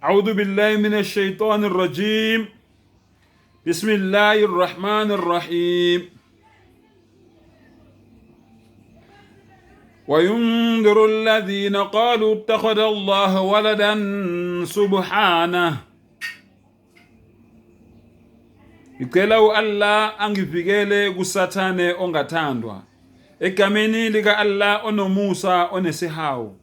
أعوذ بالله من الشيطان الرجيم. بسم الله الرحمن الرحيم. وينذر الذين قالوا اتخذ الله ولدا سبحانه. Ngicela uAllah angivikele kusathane ongathandwa. Egameni lika Allah onomusa onesihawu.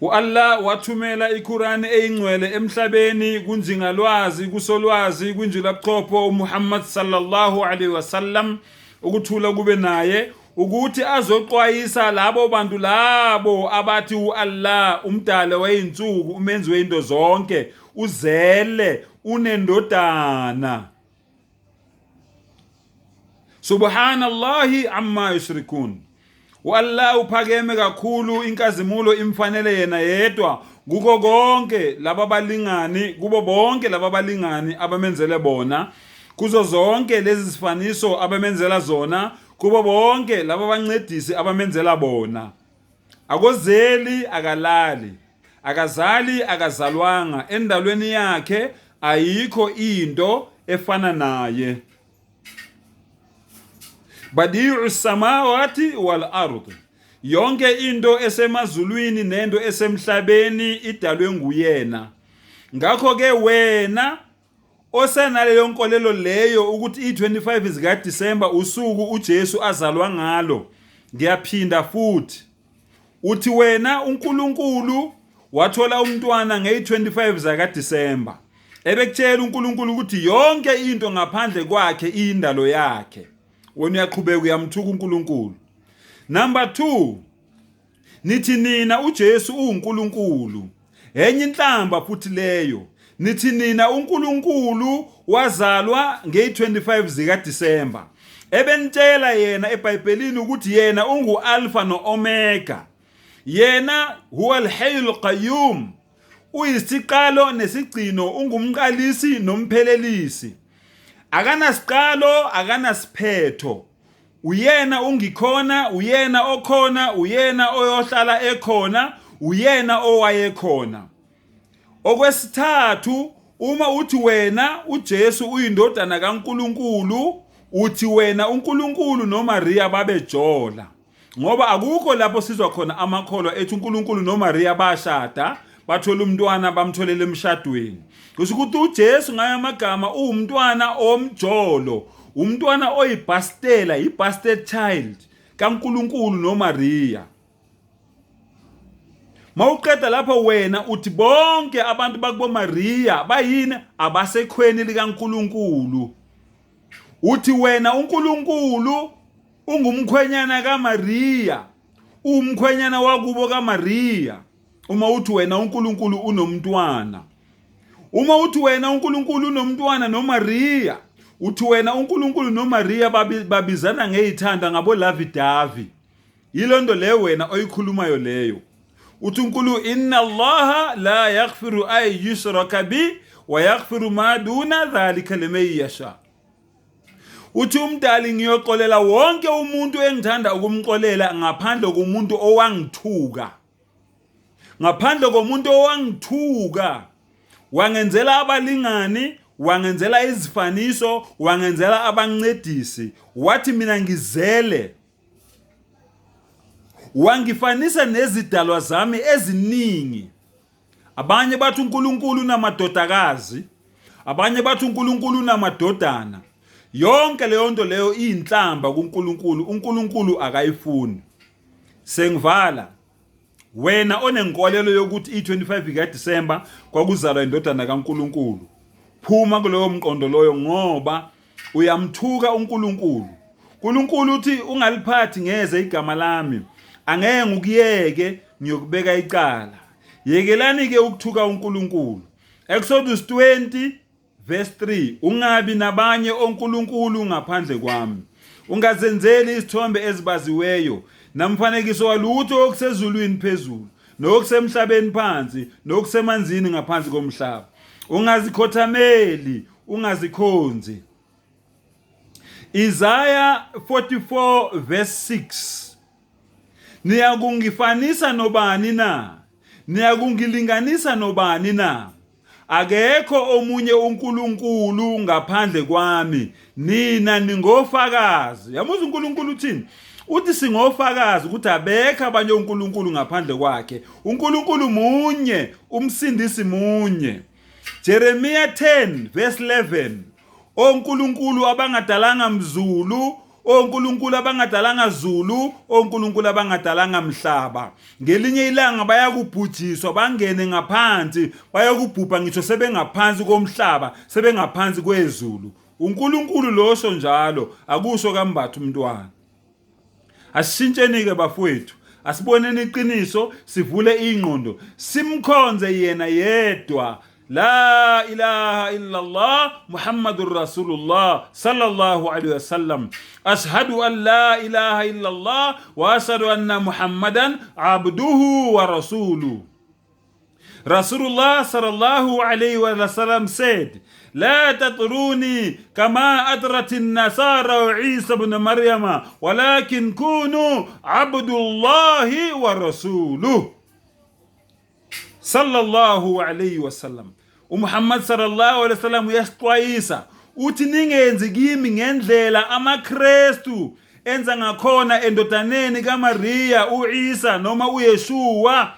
uAllah wathumela iQur'an eyingcwele emhlabeni kunjingalwazi kusolwazi kunjulabuchopho uMuhammad sallallahu alaihi wasallam ukuthula kube naye ukuthi azoxwayisa labo bantu labo abathi uAllah umdala weinsuku umenzi weinto zonke uzele unendodana. Subhanallahi amma yushrikun. uAllah uphakeme kakhulu, inkazimulo imfanele yena yedwa kuko konke lababalingani, kubo bonke lababalingani abamenzele bona, kuzo zonke lezi zifaniso abamenzela zona, kubo bonke lababancedisi abamenzela bona. Akozeli akalali, akazali akazalwanga, endalweni yakhe ayikho into efana naye. Badi'u samawati wal ardh. Yonke into esemazulwini nento esemhlabeni idalwe nguyena. Ngakho ke wena osenaleyo nkolelo leyo ukuthi i25 zika December usuku uJesu azalwa ngalo, ngiyaphinda futhi uthi wena uNkulunkulu wathola umntwana nge25 zaka December. Ebekutshela uNkulunkulu ukuthi yonke into ngaphandle kwakhe iyindalo yakhe. Wena uyaqhubeka uyamthuka uNkulunkulu. Number 2, nithi nina uJesu uNkulunkulu. Enye inhlamba futhi leyo. Nithi nina uNkulunkulu wazalwa nge25 zika December. Ebenitshela yena eBhayibhelini ukuthi yena unguAlpha noOmega. Yena huwal hayyul qayyum. Uyisiqalo nesigcino, ungumqalisi nomphelelisi. Akanasiqalo akanasiphetho. Uyena ungikhona, uyena okhona, uyena oyohlala ekhona, uyena owayekhona. Okwesithathu, uma uthi wena uJesu uyindodana kaNkulunkulu, uthi wena uNkulunkulu noMaria babejola. Ngoba akukho lapho sizwa khona amakholwa ethi uNkulunkulu noMaria bashada, bathola umntwana bamtholele emshadweni. Kusho ukuthi uJesu ngayo amagama uwumntwana omjolo, umntwana oyibastela, i-bastard child kaNkulunkulu noMaria. Mawuqeda lapho wena uthi bonke abantu bakubo Maria bayini abasekhweni likaNkulunkulu. Uthi wena uNkulunkulu ungumkhwenyana kaMaria, umkhwenyana wakubo kaMaria. Uma uthi wena uNkulunkulu unomntwana, uma uthi wena uNkulunkulu unomntwana noMaria, uthi wena uNkulunkulu noMaria babizana ngezithanda ngabo Lavidavi. Yilonto leyo wena oyikhulumayo leyo. Uthi uNkulunkulu inna Allaha la yaghfiru ay yushraka bi wa yaghfiru ma duna dhalika liman yasha. Uthi umdali ngiyoxolela wonke umuntu engithanda ukumxolela ngaphandle komuntu owangithuka. Ngaphandle komuntu owangithuka, wangenzela abalingani, wangenzela izifaniso, wangenzela abancedisi, wathi mina ngizele. Wangifanisa nezidalwa zami eziningi. Abanye bathi uNkulunkulu namadodakazi, abanye bathi uNkulunkulu namadodana. Yonke leyo nto leyo iyinhlamba kuNkulunkulu, uNkulunkulu akayifuni. Sengivala. Wena onenkolelo yokuthi i25 ika December kwakuzalwa indodana kaNkulunkulu, phuma kuloyo mqondo loyo ngoba uyamthuka uNkulunkulu. uNkulunkulu uthi ungaliphathi ngeze igama lami, angeke ngikuyeke ngiyokubeka icala. Yekelani ke ukuthuka uNkulunkulu. Exodus 20 verse 3, ungabi nabanye onkulunkulu ngaphandle kwami. Ungazenzeli isithombe ezibaziweyo namfanekiso walutho okusezulwini phezulu, nokusemhlabeni phansi, nokusemanzini ngaphansi komhlaba. Ungazikhothameli, ungazikhonzi. Isaiah 44 verse 6. Niyakungifanisa nobani na? niyakungilinganisa nobani na? Akekho omunye uNkulunkulu ngaphandle kwami, nina ningofakazi. Yamuza uNkulunkulu uthini? Uthi singofakazi ukuthi abekho abanye uNkulunkulu ngaphandle kwakhe. uNkulunkulu munye, umsindisi munye. Jeremiah 10 verse 11. oNkulunkulu abangadalanga mzulu, oNkulunkulu abangadalanga zulu, oNkulunkulu abangadalanga mhlaba. Ngelinye ilanga bayakubhujiswa bangene ngaphansi, bayakubhubha ngisho sebengaphansi komhlaba, sebengaphansi kwezulu. uNkulunkulu losho njalo, akusho kambathu umntwana. Asishintsheni ke bafowethu, asiboneni iqiniso, sivule ingqondo, simkhonze yena yedwa. La ilaha illallah Muhammadur Rasulullah sallallahu alaihi wasallam. Ashhadu an la ilaha illallah wa ashhadu anna Muhammadan abduhu wa rasuluhu. Rasulullah sallallahu alaihi wasallam said, لا تطروني كما أطرت النصارى وعيسى بن مريم ولكن كونوا عبد الله ورسوله صلى الله عليه وسلم. ومحمد صلى الله عليه وسلم yasixwayisa uthi ningenzi kimi ngendlela amaKristu enza ngakhona endodaneni kaMaria uIsa noma uYeshua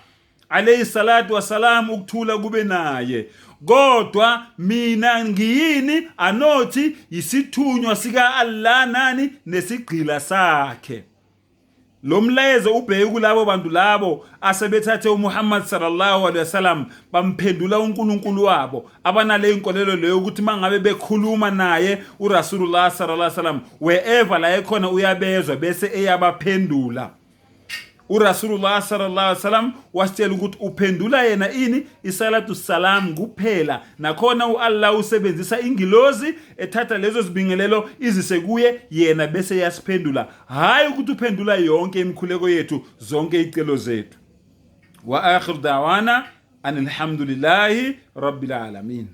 alayhi salatu wasalam, ukuthula kube naye. Kodwa mina ngiyini? Anothi yisithunywa sika Allah nani nesigqila sakhe. Lo mlayezo ubheke kulabo bantu labo asebethathe uMuhammad sallallahu alaihi wasallam bamphendula uNkulunkulu wabo, abanale inkolelo leyo ukuthi mangabe bekhuluma naye uRasulullah sallallahu alaihi wasallam wherever la ekhona uyabezwa bese eyabaphendula. uRasulullah sallallahu alaihi wasallam wasitshela ukuthi uphendula yena ini? Isalatu salam kuphela. Nakhona uAllah usebenzisa ingilozi ethatha lezo zibingelelo izise kuye yena bese yasiphendula, hayi ukuthi uphendula yonke imikhuleko yethu, zonke izicelo zethu. Wa akhir da'wana anil hamdulillahi rabbil alamin.